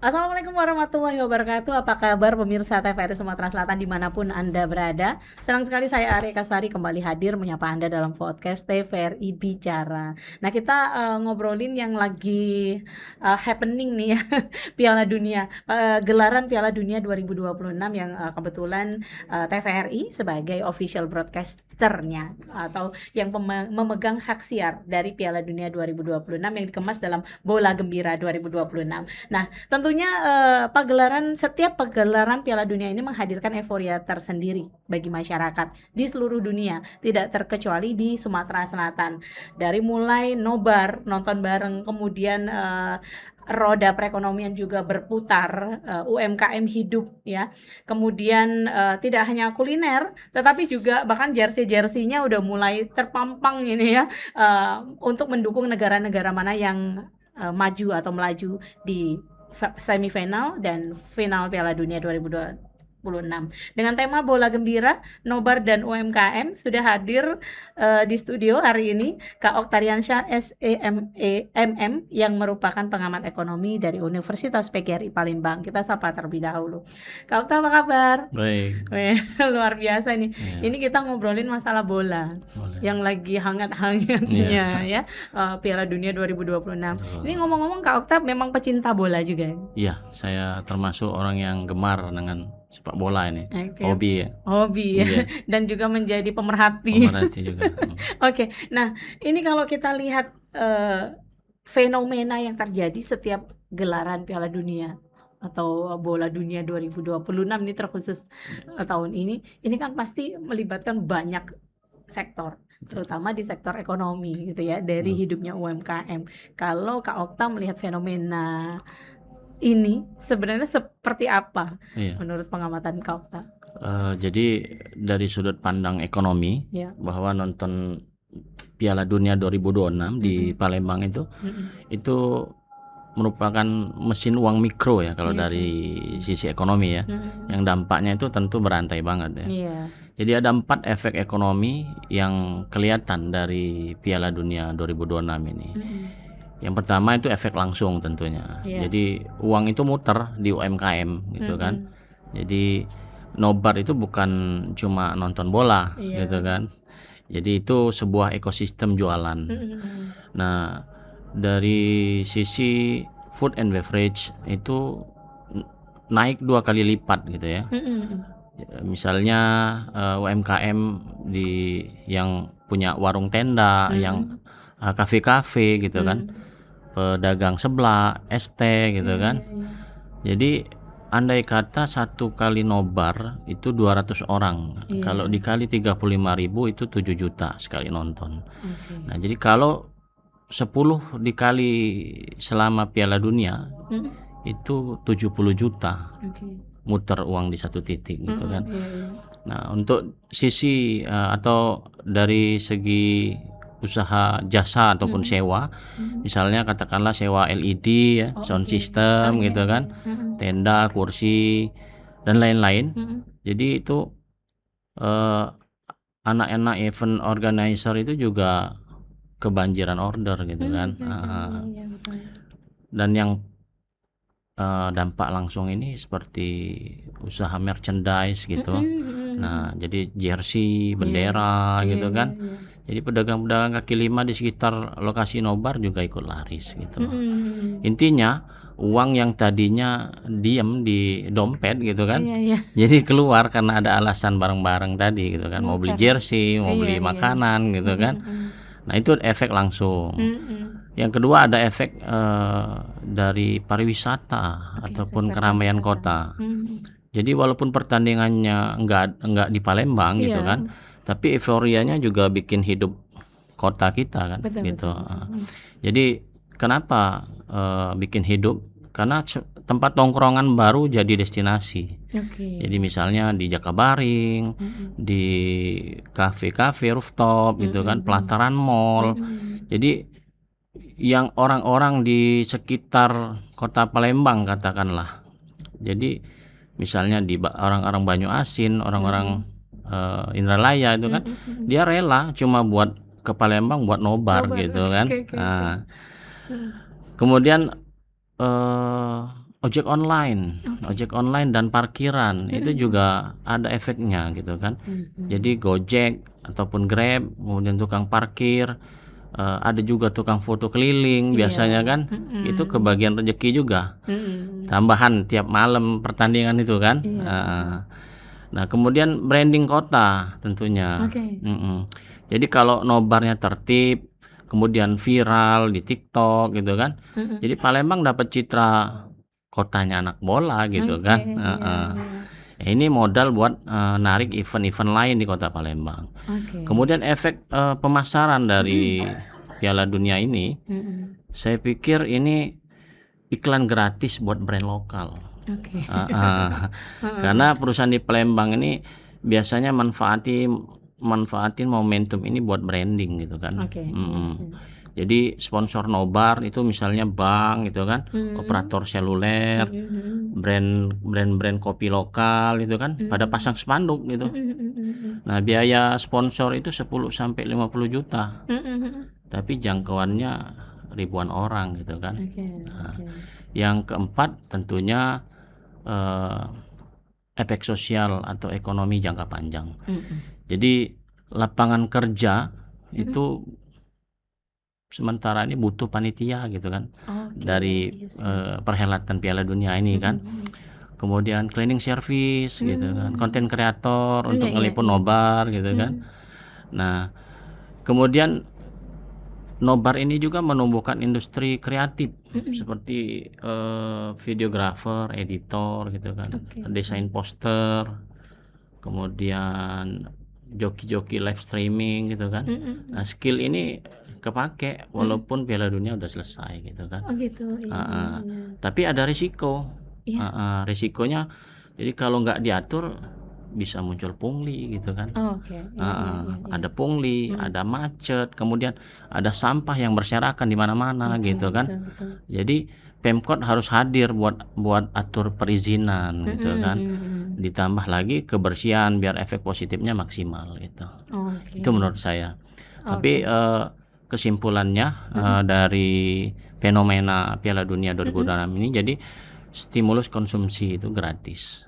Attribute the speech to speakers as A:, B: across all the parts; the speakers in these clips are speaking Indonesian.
A: Assalamualaikum warahmatullahi wabarakatuh. Apa kabar pemirsa TVRI Sumatera Selatan dimanapun Anda berada? Senang sekali saya Arya Kasari kembali hadir menyapa Anda dalam podcast TVRI Bicara. Nah, kita ngobrolin yang lagi happening nih ya, Piala Dunia, gelaran Piala Dunia 2026 yang kebetulan TVRI sebagai official broadcasternya atau yang memegang hak siar dari Piala Dunia 2026 yang dikemas dalam Bola Gembira 2026. Nah, tentunya setiap pagelaran Piala Dunia ini menghadirkan euforia tersendiri bagi masyarakat di seluruh dunia, tidak terkecuali di Sumatera Selatan. Dari mulai nobar, nonton bareng, kemudian roda perekonomian juga berputar, UMKM hidup ya. Kemudian tidak hanya kuliner, tetapi juga bahkan jersey-jerseynya udah mulai terpampang ini ya, untuk mendukung negara-negara mana yang maju atau melaju di semifinal dan final Piala Dunia 2026. Dengan tema Bola Gembira, Nobar dan UMKM sudah hadir di studio hari ini Kak Oktariansyah SEMM yang merupakan pengamat ekonomi dari Universitas PGRI Palembang. Kita sapa terlebih dahulu. Kak Okta, apa kabar?
B: Baik.
A: Luar biasa nih.
B: Ya.
A: Ini kita ngobrolin masalah bola.
B: Boleh.
A: Yang lagi hangat-hangatnya ya, Piala Dunia 2026. Ini ngomong-ngomong Kak Okta memang pecinta bola juga?
B: Iya, saya termasuk orang yang gemar dengan sepak bola ini.
A: Okay.
B: Hobi ya.
A: Hobi ya.
B: Iya.
A: Dan juga menjadi pemerhati.
B: Pemerhati juga.
A: Oke. Nah, ini kalau kita lihat fenomena yang terjadi setiap gelaran Piala Dunia atau Bola Dunia 2026 ini terkhusus tahun ini kan pasti melibatkan banyak sektor, terutama di sektor ekonomi gitu ya, dari hidupnya UMKM. Kalau Kak Okta melihat fenomena ini sebenarnya seperti apa menurut pengamatan Kak Okta?
B: Jadi dari sudut pandang ekonomi, bahwa nonton Piala Dunia 2026 di Palembang itu merupakan mesin uang mikro ya kalau dari sisi ekonomi ya. Yang dampaknya itu tentu berantai banget ya. Jadi ada 4 efek ekonomi yang kelihatan dari Piala Dunia 2026 ini. Yang pertama itu efek langsung tentunya. Jadi uang itu muter di UMKM gitu kan. Jadi nobar itu bukan cuma nonton bola gitu kan. Jadi itu sebuah ekosistem jualan. Nah, dari sisi food and beverage itu naik 2 kali lipat gitu ya. Misalnya UMKM yang punya warung tenda, yang kafe-kafe gitu kan, pedagang seblak, es teh gitu kan. Jadi andai kata 1 kali nobar itu 200 orang, kalau dikali 35.000 itu 7 juta sekali nonton. Nah, jadi kalau 10 dikali selama Piala Dunia itu 70 juta muter uang di satu titik gitu kan. Nah, untuk sisi atau dari segi usaha jasa ataupun sewa, misalnya katakanlah sewa LED ya, sound system gitu kan, tenda, kursi dan lain-lain. Jadi itu anak-anak event organizer itu juga kebanjiran order gitu kan. Dan yang dampak langsung ini seperti usaha merchandise gitu. Nah, jadi jersey, bendera gitu kan. Jadi pedagang-pedagang kaki lima di sekitar lokasi nobar juga ikut laris gitu. Intinya uang yang tadinya diam di dompet gitu kan, jadi keluar karena ada alasan bareng-bareng tadi gitu kan, mau beli jersey, mau beli makanan gitu kan. Nah, itu efek langsung. Yang kedua ada efek dari pariwisata ataupun keramaian kota. Jadi walaupun pertandingannya enggak di Palembang gitu kan, tapi euforianya juga bikin hidup kota kita kan. Betul. Jadi kenapa bikin hidup? Karena tempat tongkrongan baru jadi destinasi. Jadi misalnya di Jakabaring, di kafe-kafe rooftop gitu kan, pelataran mall. Jadi yang orang-orang di sekitar kota Palembang katakanlah. Jadi misalnya di orang-orang Banyuasin, orang-orang Indralaya itu kan, dia rela cuma buat ke Palembang buat nobar gitu kan. Nah, kemudian ojek online dan parkiran itu juga ada efeknya gitu kan. Jadi Gojek ataupun Grab, kemudian tukang parkir, ada juga tukang foto keliling biasanya kan, itu kebagian rezeki juga. Tambahan tiap malam pertandingan itu kan. Nah kemudian branding kota tentunya. Jadi kalau nobarnya tertib, kemudian viral di TikTok gitu kan, jadi Palembang dapat citra kotanya anak bola gitu kan. Ini modal buat narik event-event lain di kota Palembang. Kemudian efek pemasaran dari Piala Dunia ini, saya pikir ini iklan gratis buat brand lokal. Karena perusahaan di Palembang ini biasanya manfaatin momentum ini buat branding gitu kan. Jadi sponsor nobar itu misalnya bank gitu kan, operator seluler, brand kopi lokal gitu kan, pada pasang spanduk gitu. Nah biaya sponsor itu 10 sampai 50 juta, tapi jangkauannya ribuan orang gitu kan. Yang keempat tentunya efek sosial atau ekonomi jangka panjang. Jadi lapangan kerja itu sementara ini butuh panitia gitu kan, dari perhelatan Piala Dunia ini kan. Kemudian cleaning service gitu kan, konten kreator untuk ngeliput nobar gitu kan. Nah kemudian nobar ini juga menumbuhkan industri kreatif seperti videografer, editor gitu kan, desain poster, kemudian joki-joki live streaming gitu kan. Nah skill ini kepake walaupun Piala Dunia udah selesai gitu kan. Tapi ada risiko. Risikonya jadi kalau nggak diatur bisa muncul pungli gitu kan. Ada pungli, ada macet, kemudian ada sampah yang berserakan di mana-mana gitu kan. Jadi Pemkot harus hadir buat atur perizinan gitu kan. Ditambah lagi kebersihan biar efek positifnya maksimal gitu. Itu menurut saya. Tapi kesimpulannya dari fenomena Piala Dunia 2026 ini, jadi stimulus konsumsi itu gratis.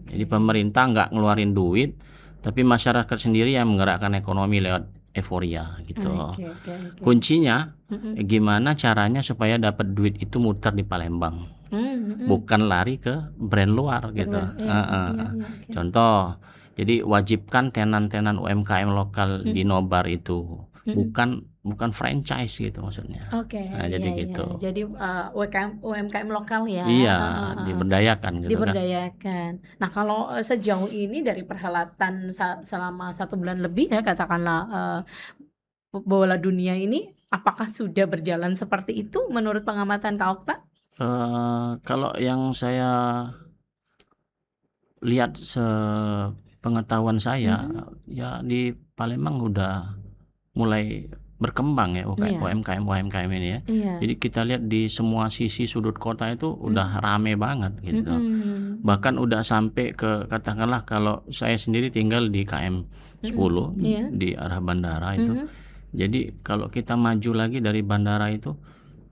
B: Jadi pemerintah nggak ngeluarin duit, tapi masyarakat sendiri yang menggerakkan ekonomi lewat euforia gitu. Kuncinya gimana caranya supaya dapat duit itu muter di Palembang, bukan lari ke brand luar gitu. Contoh, jadi wajibkan tenan-tenan UMKM lokal di nobar itu, bukan franchise gitu maksudnya. Jadi gitu.
A: Jadi UMKM lokal ya.
B: Diberdayakan gitu.
A: Diberdayakan. Nah kalau sejauh ini dari perhelatan selama 1 bulan lebih ya katakanlah bola dunia ini, apakah sudah berjalan seperti itu menurut pengamatan Kak Okta?
B: Kalau yang saya lihat sepengetahuan saya, ya di Palembang udah mulai berkembang ya UMKM ini ya. Jadi kita lihat di semua sisi sudut kota itu udah rame banget gitu. Bahkan udah sampai ke, katakanlah kalau saya sendiri tinggal di KM 10 di arah bandara itu. Jadi kalau kita maju lagi dari bandara itu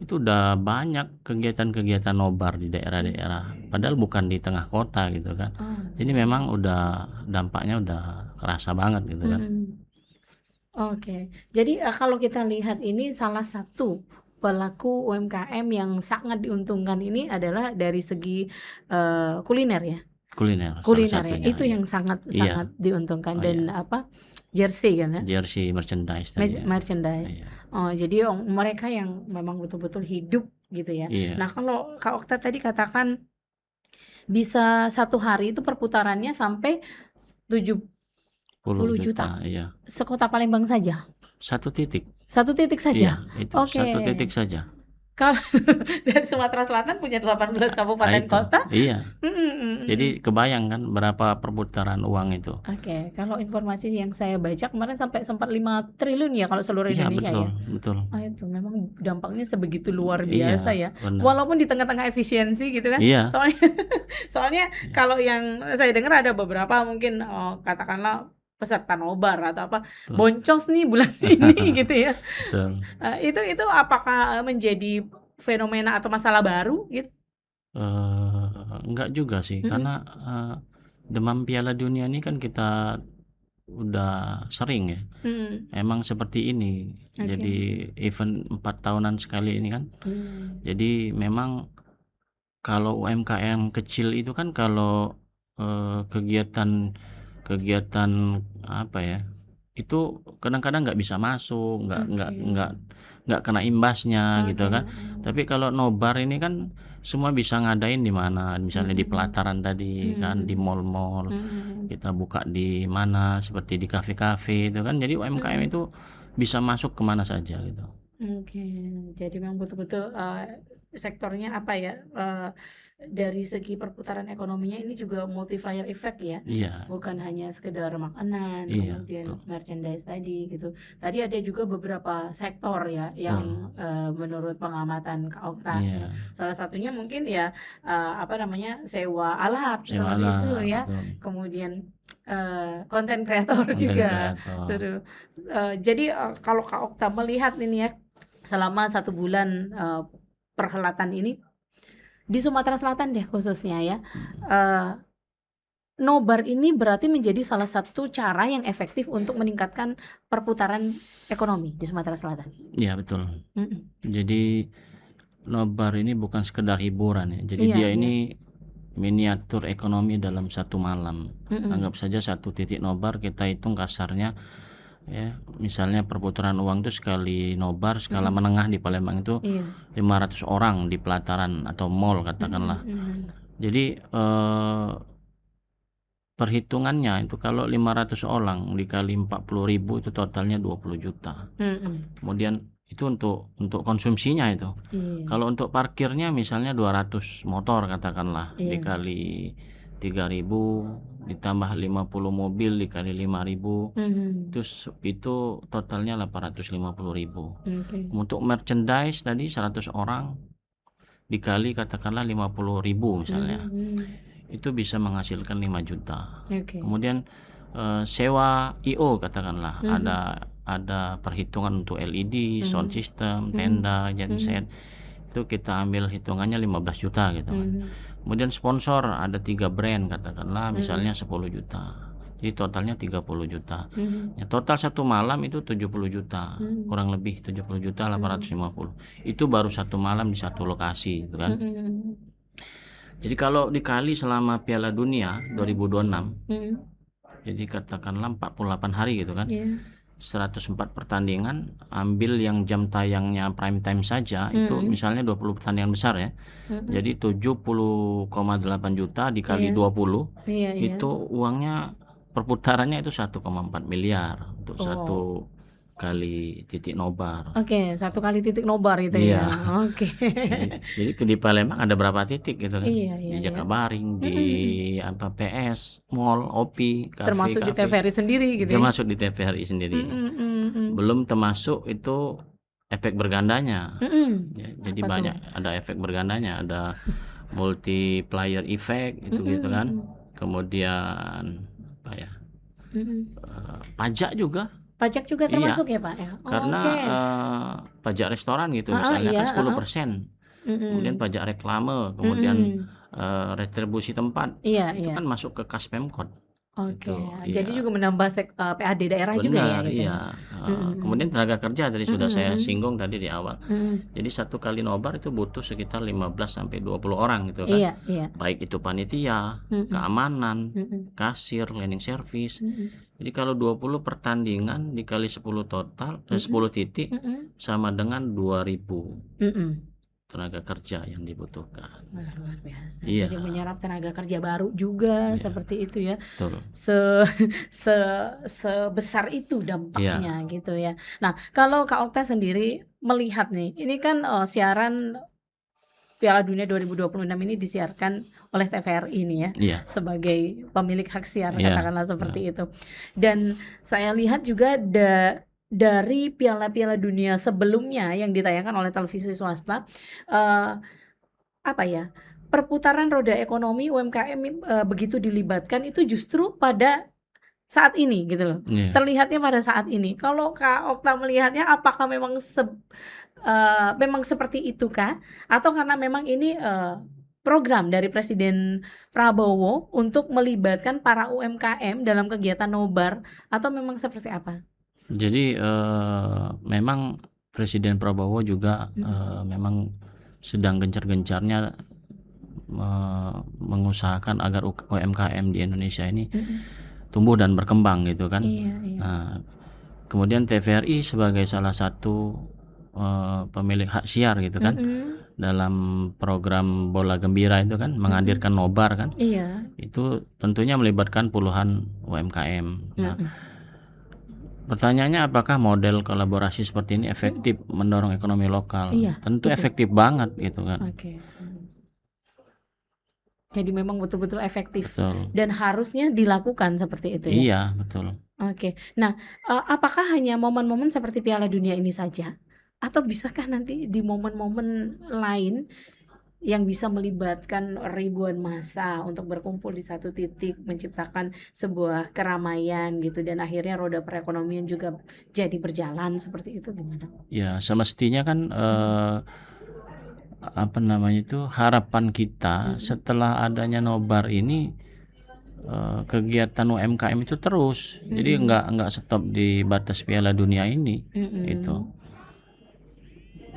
B: udah banyak kegiatan-kegiatan nobar di daerah-daerah, padahal bukan di tengah kota gitu kan. Jadi memang udah dampaknya udah kerasa banget gitu kan.
A: Jadi kalau kita lihat ini salah satu pelaku UMKM yang sangat diuntungkan ini adalah dari segi kuliner ya.
B: Kuliner
A: ya. Itu yang sangat diuntungkan. Dan jersey kan ya.
B: Jersey merchandise tadi.
A: Merchandise. Jadi mereka yang memang betul-betul hidup gitu ya. Nah kalau Kak Okta tadi katakan bisa 1 hari itu perputarannya sampai 70 juta. Sekota Palembang saja.
B: Satu titik
A: saja.
B: Itu satu titik saja.
A: Kalau dari Sumatera Selatan punya 18 kabupaten kota.
B: Jadi kebayang kan berapa perputaran uang itu.
A: Kalau informasi yang saya baca kemarin sampai sempat 5 triliun ya kalau seluruh Indonesia
B: betul.
A: Itu memang dampaknya sebegitu luar biasa ya.
B: Benar.
A: Walaupun di tengah-tengah efisiensi gitu kan. Soalnya kalau yang saya dengar ada beberapa mungkin katakanlah peserta nobar atau apa boncos nih bulan ini gitu ya. Itu apakah menjadi fenomena atau masalah baru gitu?
B: Enggak juga sih, karena demam Piala Dunia ini kan kita udah sering ya. Emang seperti ini. Jadi event 4 tahunan sekali ini kan. Jadi memang kalau UMKM kecil itu kan kalau kegiatan apa ya, itu kadang-kadang nggak bisa masuk, nggak kena imbasnya gitu kan. Tapi kalau nobar ini kan semua bisa ngadain di mana, misalnya di pelataran tadi kan, di mall-mall, kita buka di mana, seperti di kafe-kafe itu kan. Jadi UMKM itu bisa masuk kemana saja gitu.
A: Jadi memang betul-betul sektornya apa ya, dari segi perputaran ekonominya ini juga multiplier effect ya, bukan hanya sekedar makanan, kemudian merchandise tadi gitu. Tadi ada juga beberapa sektor ya yang menurut pengamatan Kak Okta, salah satunya mungkin ya sewa alat seperti itu ya, kemudian konten kreator juga. Jadi kalau Kak Okta melihat ini ya, selama 1 bulan perhelatan ini di Sumatera Selatan deh khususnya ya, nobar ini berarti menjadi salah satu cara yang efektif untuk meningkatkan perputaran ekonomi di Sumatera Selatan.
B: Iya betul. Jadi nobar ini bukan sekedar hiburan ya. Jadi dia ini miniatur ekonomi dalam 1 malam. Anggap saja 1 titik nobar kita hitung kasarnya ya, misalnya perputaran uang itu sekali nobar skala menengah di Palembang itu 500 orang di pelataran atau mall katakanlah. Jadi perhitungannya itu kalau 500 orang dikali 40.000 itu totalnya 20 juta. Kemudian itu untuk konsumsinya itu. Kalau untuk parkirnya misalnya 200 motor katakanlah, dikali 3.000 ditambah 50 mobil dikali 5.000, itu totalnya 850.000. Untuk merchandise tadi 100 orang dikali katakanlah 50.000 misalnya, itu bisa menghasilkan 5 juta. Kemudian sewa IO katakanlah, ada perhitungan untuk LED, sound system, tenda, genset, itu kita ambil hitungannya 15 juta gitu kan. Kemudian sponsor ada 3 brand katakanlah, misalnya 10 juta. Jadi totalnya 30 juta. Ya, total 1 malam itu 70 juta, kurang lebih 70 juta 850. Itu baru 1 malam di 1 lokasi gitu kan. Jadi kalau dikali selama Piala Dunia 2026, jadi katakanlah 48 hari gitu kan, 104 pertandingan, ambil yang jam tayangnya prime time saja, itu misalnya 20 pertandingan besar ya, jadi 70,8 juta dikali 20, itu uangnya perputarannya itu 1,4 miliar untuk 1 kali titik nobar.
A: 1 kali titik nobar itu ya.
B: Jadi itu di Palembang ada berapa titik gitu kan? Di Jakabaring, di PS, mall, OPI, kafe,
A: termasuk di TVRI sendiri gitu.
B: Termasuk di TVRI sendiri. Belum termasuk itu efek bergandanya. Jadi banyak ada efek bergandanya, ada multiplier effect itu gitu kan. Kemudian apa ya? Pajak juga
A: termasuk ya Pak ya.
B: Karena pajak restoran gitu misalnya kan 10%. Kemudian pajak reklame, kemudian retribusi tempat, itu kan masuk ke kas Pemkot.
A: Jadi juga menambah PAD daerah juga ya gitu.
B: Kemudian tenaga kerja tadi sudah saya singgung tadi di awal. Jadi 1 kali nobar itu butuh sekitar 15 sampai 20 orang gitu kan. Baik itu panitia, keamanan, kasir, cleaning service. Jadi kalau 20 pertandingan dikali 10 total 10 titik sama dengan 2.000 tenaga kerja yang dibutuhkan.
A: Luar biasa. Jadi menyerap tenaga kerja baru juga seperti itu ya.
B: Betul.
A: Sebesar itu dampaknya gitu ya. Nah, kalau Kak Okta sendiri melihat nih, ini kan siaran Piala Dunia 2026 ini disiarkan oleh TVRI ini ya, sebagai pemilik hak siar katakanlah seperti itu. Dan saya lihat juga dari piala-piala dunia sebelumnya yang ditayangkan oleh televisi swasta, perputaran roda ekonomi UMKM begitu dilibatkan itu justru pada saat ini gitu loh. Terlihatnya pada saat ini. Kalau Kak Okta melihatnya, apakah memang memang seperti itu kah? Atau karena memang ini program dari Presiden Prabowo untuk melibatkan para UMKM dalam kegiatan nobar atau memang seperti apa?
B: Jadi memang Presiden Prabowo juga memang sedang gencar-gencarnya mengusahakan agar UMKM di Indonesia ini tumbuh dan berkembang gitu kan.
A: Iya.
B: Nah, kemudian TVRI sebagai salah satu pemilik hak siar gitu kan, dalam program Bola Gembira itu kan menghadirkan nobar kan.
A: Iya.
B: Itu tentunya melibatkan puluhan UMKM. Nah, pertanyaannya apakah model kolaborasi seperti ini efektif mendorong ekonomi lokal?
A: Iya,
B: Tentu
A: betul.
B: efektif banget gitu kan.
A: Oke. Jadi memang betul-betul efektif.
B: Betul.
A: Dan harusnya dilakukan seperti itu ya.
B: Iya, betul.
A: Oke. Nah, apakah hanya momen-momen seperti Piala Dunia ini saja? Atau bisakah nanti di momen-momen lain yang bisa melibatkan ribuan massa untuk berkumpul di satu titik, menciptakan sebuah keramaian gitu, dan akhirnya roda perekonomian juga jadi berjalan seperti itu, gimana?
B: Ya, semestinya kan harapan kita setelah adanya nobar ini kegiatan UMKM itu terus. Jadi nggak stop di batas Piala Dunia ini. Itu.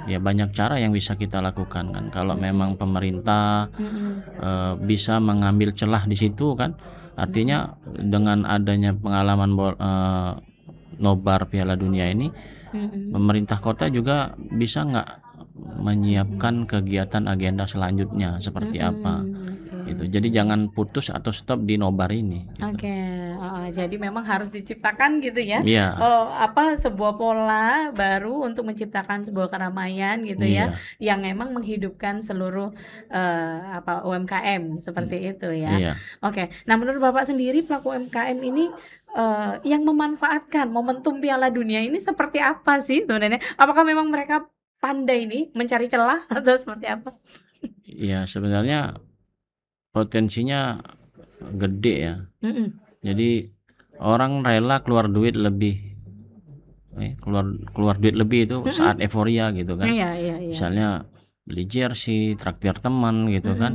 B: Ya banyak cara yang bisa kita lakukan kan. Kalau memang pemerintah bisa mengambil celah di situ kan, artinya dengan adanya pengalaman nobar Piala Dunia ini, pemerintah kota juga bisa nggak menyiapkan kegiatan agenda selanjutnya seperti apa gitu. Jadi jangan putus atau stop di nobar ini gitu.
A: Jadi memang harus diciptakan gitu ya.
B: Iya.
A: Sebuah pola baru untuk menciptakan sebuah keramaian gitu ya, yang memang menghidupkan seluruh UMKM seperti itu ya.
B: Iya.
A: Oke. Nah, menurut Bapak sendiri pelaku UMKM ini yang memanfaatkan momentum Piala Dunia ini seperti apa sih sebenarnya? Apakah memang mereka pandai nih mencari celah atau seperti apa?
B: Iya, sebenarnya potensinya gede ya. Jadi orang rela keluar duit lebih, keluar duit lebih itu saat euforia gitu kan.
A: Iya.
B: Misalnya beli jersey, traktir teman gitu kan.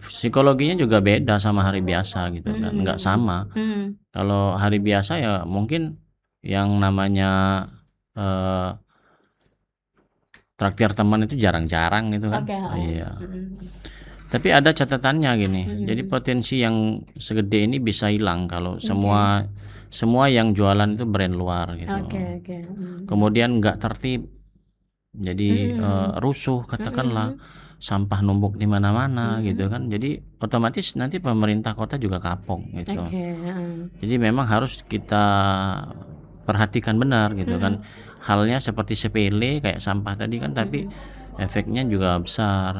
B: Psikologinya juga beda sama hari biasa gitu kan, nggak sama. Kalau hari biasa ya mungkin yang namanya traktir teman itu jarang-jarang gitu kan. Iya. Tapi ada catatannya gini. Jadi potensi yang segede ini bisa hilang kalau semua yang jualan itu brand luar gitu. Kemudian nggak tertib. Jadi rusuh katakanlah, sampah numpuk di mana-mana gitu kan. Jadi otomatis nanti pemerintah kota juga kapok gitu. Jadi memang harus kita perhatikan benar gitu kan. Halnya seperti sepele kayak sampah tadi kan, tapi efeknya juga besar.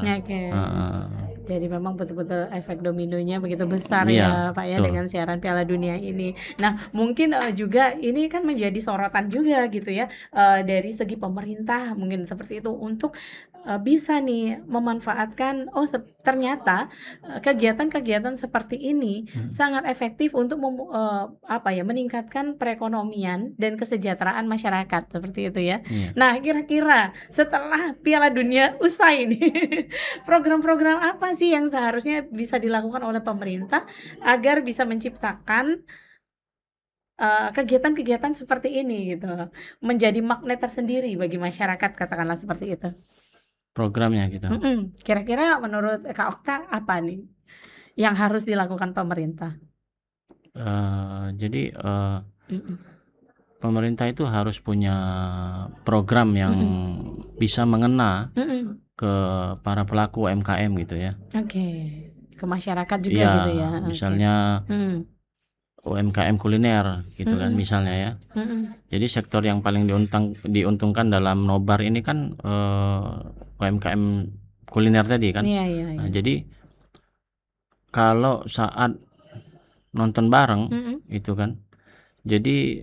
A: Jadi memang betul-betul efek dominonya begitu besar ya Pak ya, dengan siaran Piala Dunia ini. Nah, mungkin juga ini kan menjadi sorotan juga gitu ya, dari segi pemerintah mungkin seperti itu, untuk bisa nih memanfaatkan ternyata kegiatan-kegiatan seperti ini sangat efektif untuk meningkatkan perekonomian dan kesejahteraan masyarakat seperti itu ya. Nah, kira-kira setelah Piala Dunia usai nih program-program apa sih yang seharusnya bisa dilakukan oleh pemerintah agar bisa menciptakan kegiatan-kegiatan seperti ini gitu, menjadi magnet tersendiri bagi masyarakat, katakanlah seperti itu.
B: Programnya gitu.
A: Kira-kira menurut Kak Okta apa nih yang harus dilakukan pemerintah?
B: Jadi pemerintah itu harus punya program yang bisa mengena ke para pelaku UMKM gitu ya.
A: Ke masyarakat juga gitu ya.
B: Misalnya UMKM kuliner gitu kan misalnya ya. Jadi sektor yang paling diuntungkan dalam nobar ini kan UMKM kuliner tadi kan. Nah, jadi kalau saat nonton bareng itu kan, jadi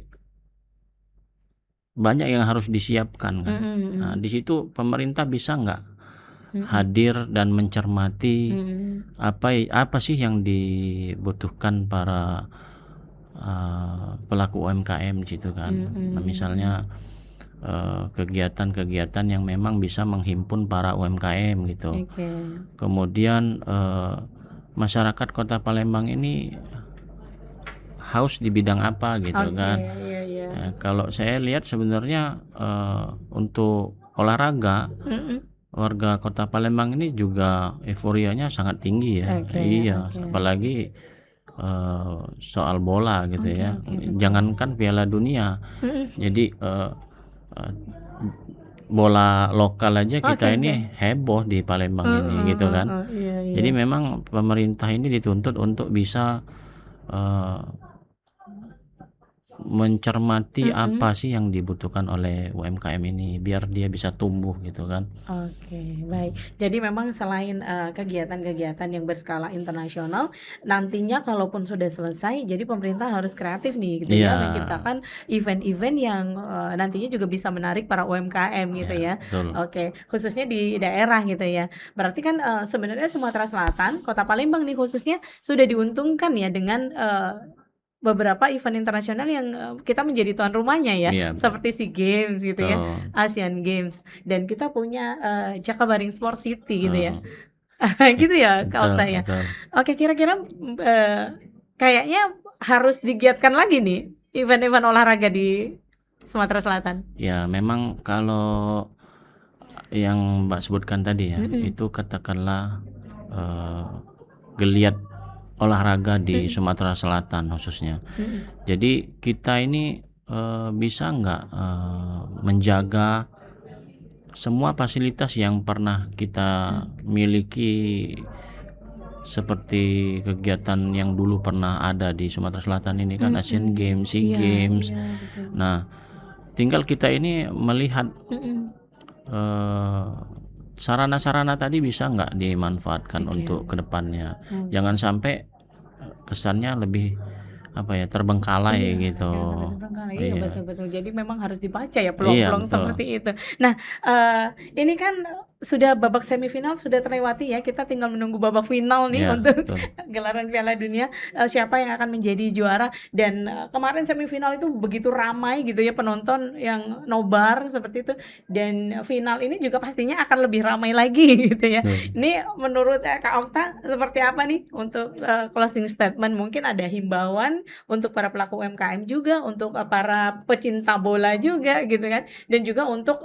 B: banyak yang harus disiapkan kan. Nah, di situ pemerintah bisa nggak hadir dan mencermati apa sih yang dibutuhkan para pelaku UMKM di situ kan. Nah, misalnya kegiatan-kegiatan yang memang bisa menghimpun para UMKM gitu. Kemudian masyarakat Kota Palembang ini haus di bidang apa gitu kan. Kalau saya lihat sebenarnya untuk olahraga warga Kota Palembang ini juga euforianya sangat tinggi ya. Apalagi soal bola gitu ya. Jangankan Piala Dunia. Jadi bola lokal aja kita ini heboh di Palembang ini gitu kan. Jadi memang pemerintah ini dituntut untuk bisa mencermati apa sih yang dibutuhkan oleh UMKM ini biar dia bisa tumbuh gitu kan.
A: Baik. Jadi memang selain kegiatan-kegiatan yang berskala internasional, nantinya kalaupun sudah selesai, jadi pemerintah harus kreatif nih gitu ya, menciptakan event-event yang nantinya juga bisa menarik para UMKM gitu ya. Khususnya di daerah gitu ya. Berarti kan sebenarnya Sumatera Selatan, Kota Palembang nih khususnya sudah diuntungkan ya dengan beberapa event internasional yang kita menjadi tuan rumahnya ya, seperti SEA Games gitu ya, Asian Games, dan kita punya Jakabaring Sport City gitu ya. Gitu ya Kak Okta ya. Oke, kira-kira kayaknya harus digiatkan lagi nih event-event olahraga di Sumatera Selatan.
B: Ya memang kalau yang Mbak sebutkan tadi ya, itu katakanlah geliat olahraga di Sumatera Selatan khususnya. Jadi kita ini bisa nggak menjaga semua fasilitas yang pernah kita miliki, seperti kegiatan yang dulu pernah ada di Sumatera Selatan ini kan, Asian Games, SEA Games. Nah, tinggal kita ini melihat sarana-sarana tadi bisa nggak dimanfaatkan untuk kedepannya. Jangan sampai kesannya lebih terbengkalai gitu.
A: Betul. Jadi memang harus dibaca ya peluang-peluang seperti itu. Nah, ini kan sudah babak semifinal sudah terlewati ya, kita tinggal menunggu babak final nih untuk gelaran Piala Dunia, siapa yang akan menjadi juara. Dan kemarin semifinal itu begitu ramai gitu ya, penonton yang nobar seperti itu, dan final ini juga pastinya akan lebih ramai lagi gitu ya. Ini menurut Kak Okta seperti apa nih untuk closing statement? Mungkin ada himbauan untuk para pelaku UMKM juga, untuk para pecinta bola juga gitu kan, dan juga untuk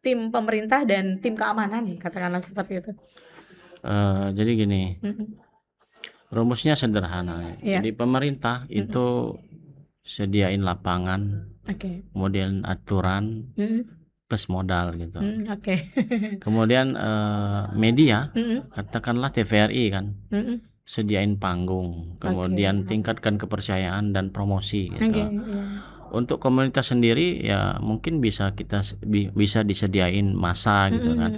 A: tim pemerintah dan tim keamanan, katakanlah seperti itu.
B: Jadi gini, rumusnya sederhana. Jadi pemerintah itu sediain lapangan, kemudian aturan plus modal gitu. Kemudian media, katakanlah TVRI kan, sediain panggung, kemudian tingkatkan kepercayaan dan promosi gitu. Untuk komunitas sendiri ya mungkin bisa disediain masa gitu kan,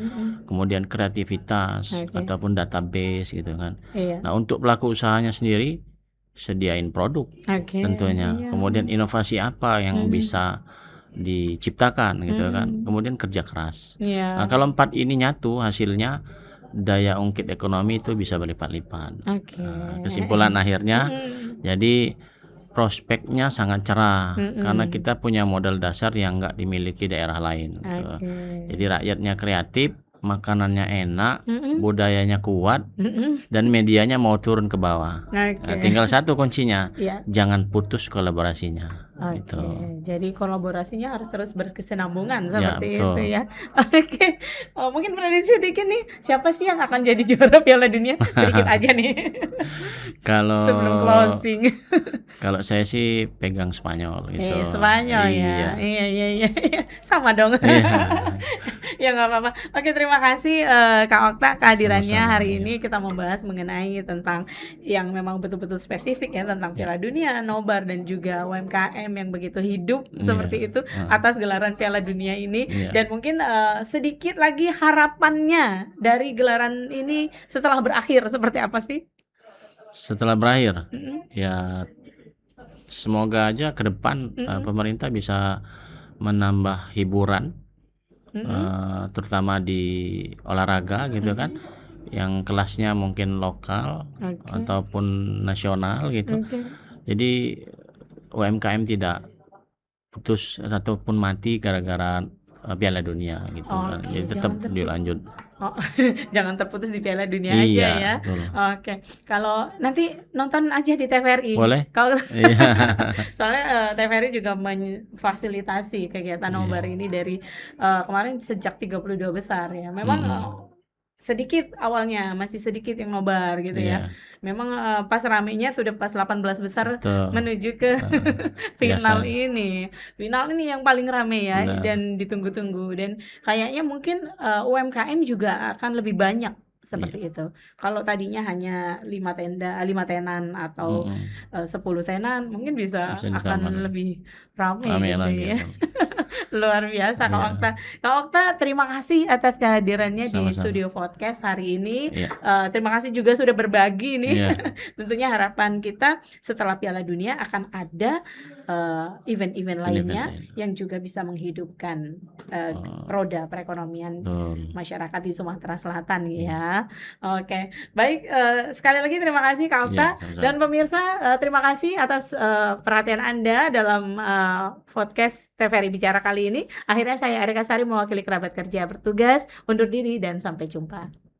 B: kemudian kreativitas ataupun database gitu kan. Nah, untuk pelaku usahanya sendiri sediain produk tentunya, kemudian inovasi apa yang bisa diciptakan gitu kan, kemudian kerja keras. Nah, kalau 4 ini nyatu, hasilnya daya ungkit ekonomi itu bisa berlipat-lipat. Kesimpulan akhirnya jadi prospeknya sangat cerah karena kita punya modal dasar yang nggak dimiliki daerah lain. Jadi rakyatnya kreatif, makanannya enak, budayanya kuat, dan medianya mau turun ke bawah. Nah, tinggal satu kuncinya, jangan putus kolaborasinya.
A: Jadi kolaborasinya harus terus berkesinambungan seperti itu ya. Mungkin prediksi sedikit nih, siapa sih yang akan jadi juara Piala Dunia? Sedikit aja nih.
B: Kalau
A: sebelum closing.
B: Kalau saya sih pegang Spanyol gitu.
A: Spanyol ya. Iya. Sama dong. Ya nggak apa-apa. Oke, terima kasih Kak Okta kehadirannya hari ini. Kita membahas mengenai tentang yang memang betul-betul spesifik ya, tentang Piala Dunia, nobar, dan juga UMKM yang begitu hidup seperti itu atas gelaran Piala Dunia ini. Dan mungkin sedikit lagi harapannya dari gelaran ini setelah berakhir seperti apa sih?
B: Setelah berakhir, ya semoga aja ke depan pemerintah bisa menambah hiburan, terutama di olahraga gitu kan, yang kelasnya mungkin lokal ataupun nasional gitu. Jadi UMKM tidak putus ataupun mati gara-gara Piala Dunia gitu kan.
A: Oke,
B: Jadi tetap
A: jangan
B: dilanjut.
A: Oh, jangan terputus di Piala Dunia aja
B: Iya,
A: ya.
B: betul.
A: Oke, kalau nanti nonton aja di TVRI.
B: Boleh?
A: Kalau
B: Iya.
A: soalnya TVRI juga memfasilitasi kegiatan nobar
B: Iya.
A: ini dari kemarin sejak 32 besar ya. Memang sedikit awalnya, masih sedikit yang nobar gitu ya.
B: Iya.
A: Memang pas ramenya sudah pas 18 besar
B: Betul.
A: menuju ke final
B: Biasa.
A: ini. Final ini yang paling rame ya
B: Benar.
A: dan ditunggu-tunggu, dan kayaknya mungkin UMKM juga akan lebih banyak seperti itu. Kalau tadinya hanya 5 tenan atau 10 tenan, mungkin bisa
B: Bisa
A: akan
B: ditambah.
A: lebih ramai
B: Rame
A: gitu
B: lagi.
A: ya. Luar biasa Kak
B: Iya.
A: Okta. Kak Okta, terima kasih atas kehadirannya di
B: Sama-sama.
A: studio podcast hari ini.
B: Iya.
A: Terima kasih juga sudah berbagi nih.
B: Iya.
A: Tentunya harapan kita setelah Piala Dunia akan ada event-event lainnya yang juga bisa menghidupkan roda perekonomian
B: Betul.
A: masyarakat di Sumatera Selatan ya. Oke, baik, sekali lagi terima kasih Kak Okta.
B: Iya, sama-sama.
A: Dan pemirsa, terima kasih atas perhatian Anda dalam podcast TVRI Bicara kali ini. Akhirnya saya Arika Sari mewakili kerabat kerja bertugas undur diri dan sampai jumpa.